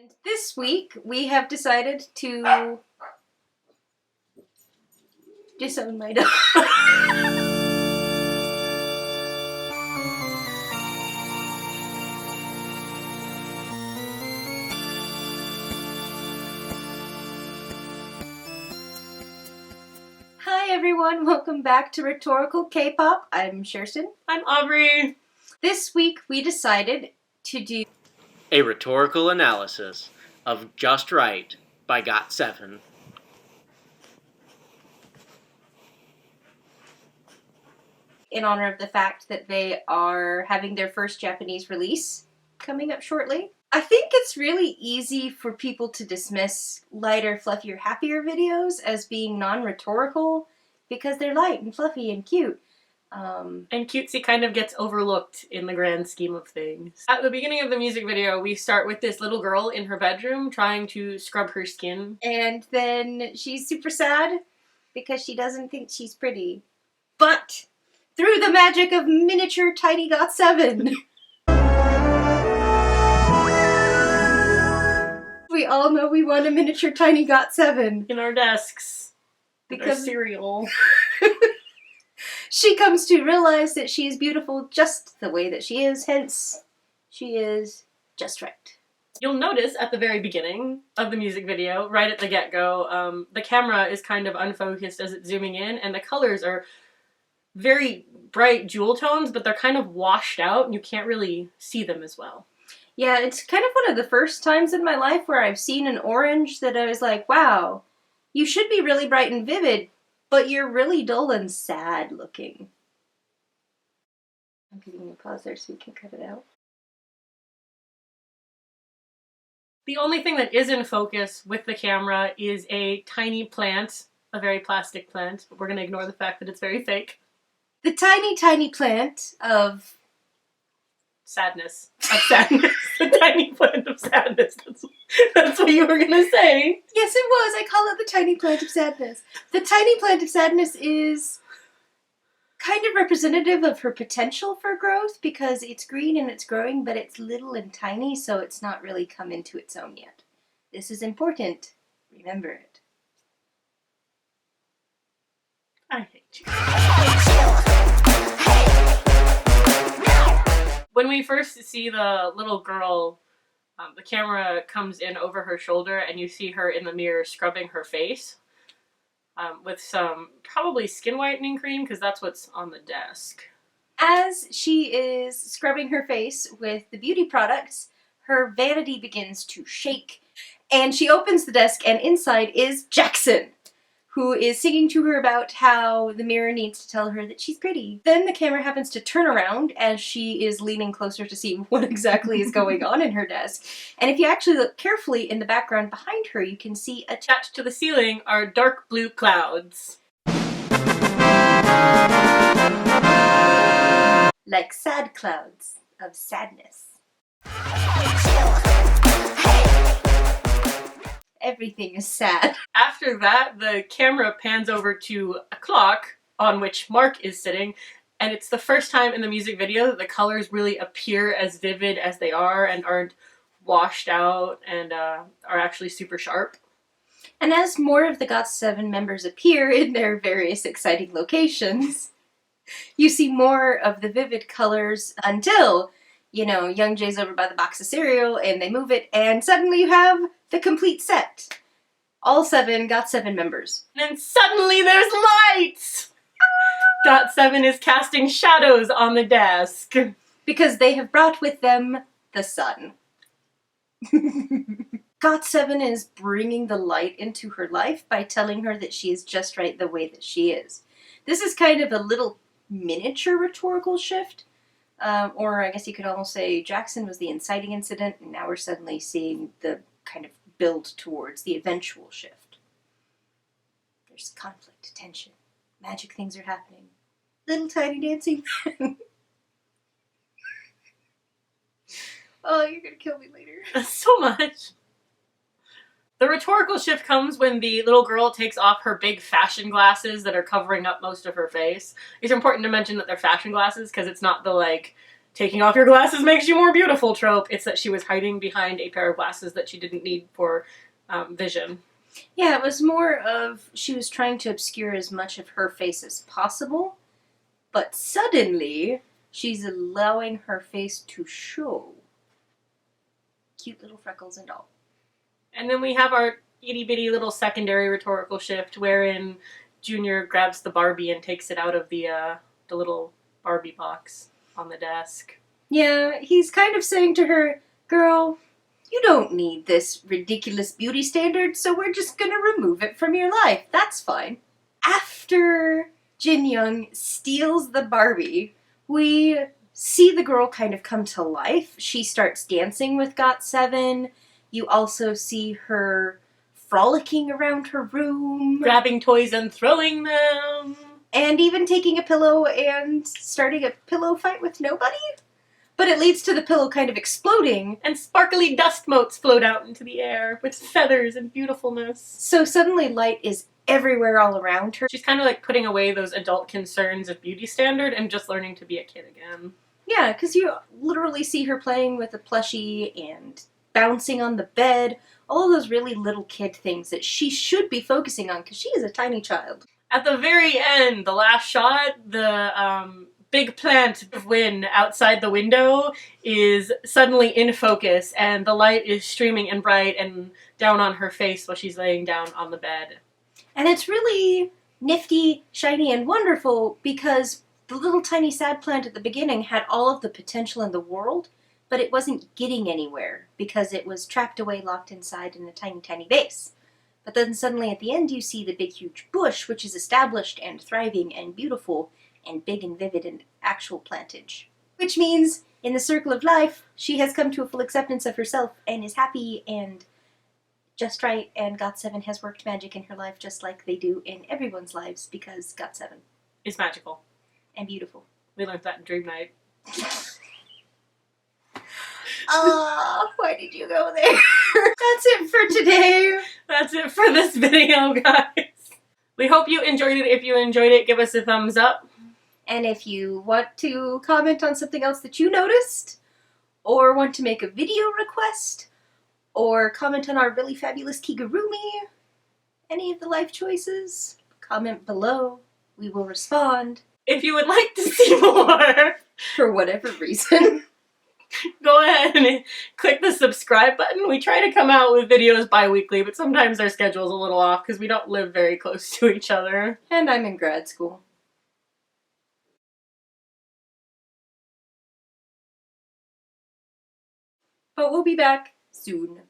And this week we have decided to disown my dog. Hi everyone, welcome back to Rhetorical K-pop. I'm Sherston. I'm Aubrey. This week we decided to do a rhetorical analysis of Just Right by GOT7. in honor of the fact that they are having their first Japanese release coming up shortly. I think it's really easy for people to dismiss lighter, fluffier, happier videos as being non-rhetorical because they're light and fluffy and cute. And cutesy kind of gets overlooked in the grand scheme of things. At the beginning of the music video, we start with this little girl in her bedroom trying to scrub her skin. And then she's super sad because she doesn't think she's pretty. But through the magic of miniature tiny GOT7, we all know we want a miniature tiny GOT7 In our desks. because Our cereal. she comes to realize that she is beautiful just the way that she is, hence she is just right. You'll notice at the very beginning of the music video, right at the get-go, the camera is kind of unfocused as it's zooming in, and the colors are very bright jewel tones, but they're kind of washed out and you can't really see them as well. Yeah, it's kind of one of the first times in my life where I've seen an orange that I was like, wow, you should be really bright and vivid, but you're really dull and sad looking. I'm giving you a pause there so you can cut it out. The only thing that is in focus with the camera is a tiny plant, a very plastic plant, but we're going to ignore the fact that it's very fake. The tiny, tiny plant of Sadness. Of sadness. The tiny plant of sadness. That's what you were going to say. Yes, it was. I call it the tiny plant of sadness. The tiny plant of sadness is kind of representative of her potential for growth because it's green and it's growing, but it's little and tiny, so it's not really come into its own yet. This is important. Remember it. I hate you. When we first see the little girl, the camera comes in over her shoulder and you see her in the mirror scrubbing her face with some probably skin whitening cream because that's what's on the desk. As she is scrubbing her face with the beauty products, her vanity begins to shake, and she opens the desk and inside is Jackson, who is singing to her about how the mirror needs to tell her that she's pretty. Then the camera happens to turn around as she is leaning closer to see what exactly is going on in her desk. And if you actually look carefully in the background behind her, you can see Attached to the ceiling are dark blue clouds. like sad clouds of sadness. Everything is sad. After that, the camera pans over to a clock on which Mark is sitting, and it's the first time in the music video that the colors really appear as vivid as they are and aren't washed out and are actually super sharp. And as more of the GOT7 members appear in their various exciting locations, you see more of the vivid colors until, you know, Young Jae's over by the box of cereal and they move it and suddenly you have the complete set. All 7 GOT7 members. And then suddenly there's lights! GOT7 is casting shadows on the desk. Because they have brought with them the sun. GOT7 is bringing the light into her life by telling her that she is just right the way that she is. This is kind of a little miniature rhetorical shift. Or I guess you could almost say Jackson was the inciting incident, and now we're suddenly seeing the kind of build towards the eventual shift. There's conflict, tension, magic things are happening. Little tiny dancing. Oh, you're gonna kill me later. So much. The rhetorical shift comes when the little girl takes off her big fashion glasses that are covering up most of her face. It's important to mention that they're fashion glasses because it's not the, like, taking off your glasses makes you more beautiful trope. It's that she was hiding behind a pair of glasses that she didn't need for vision. Yeah, it was more of she was trying to obscure as much of her face as possible, but suddenly she's allowing her face to show. Cute little freckles and all. And then we have our itty bitty little secondary rhetorical shift wherein Junior grabs the Barbie and takes it out of the little Barbie box on the desk. Yeah, he's kind of saying to her, girl, you don't need this ridiculous beauty standard, so we're just gonna remove it from your life. That's fine. After Jin Young steals the Barbie, we see the girl kind of come to life. She starts dancing with GOT7. You also see her frolicking around her room. Grabbing toys and throwing them. And even taking a pillow and starting a pillow fight with nobody. But it leads to the pillow kind of exploding. And sparkly dust motes float out into the air with feathers and beautifulness. So suddenly light is everywhere all around her. She's kind of like putting away those adult concerns of beauty standard and just learning to be a kid again. Yeah, because you literally see her playing with a plushie and bouncing on the bed. All of those really little kid things that she should be focusing on because she is a tiny child. At the very end, the last shot, the big plant of wind outside the window is suddenly in focus and the light is streaming and bright and down on her face while she's laying down on the bed. And it's really nifty, shiny, and wonderful because the little tiny sad plant at the beginning had all of the potential in the world, but it wasn't getting anywhere because it was trapped away, locked inside in a tiny, tiny vase. But then suddenly at the end you see the big, huge bush, which is established and thriving and beautiful and big and vivid and actual plantage. Which means, in the circle of life, she has come to a full acceptance of herself and is happy and just right, and GOT7 has worked magic in her life just like they do in everyone's lives because GOT7 It's magical. and beautiful. We learned that in Dream Night. Why did you go there? That's it for today. That's it for this video, guys. We hope you enjoyed it. If you enjoyed it, give us a thumbs up. And if you want to comment on something else that you noticed, or want to make a video request, or comment on our really fabulous Kigurumi, any of the life choices, comment below. We will respond. If you would like to see more, For whatever reason. go ahead and click the subscribe button. We try to come out with videos bi-weekly, but sometimes our schedule's a little off because we don't live very close to each other. And I'm in grad school. But we'll be back soon.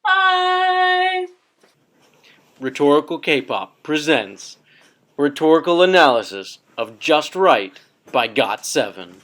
Bye! Rhetorical K-pop presents Rhetorical Analysis of Just Right by GOT7.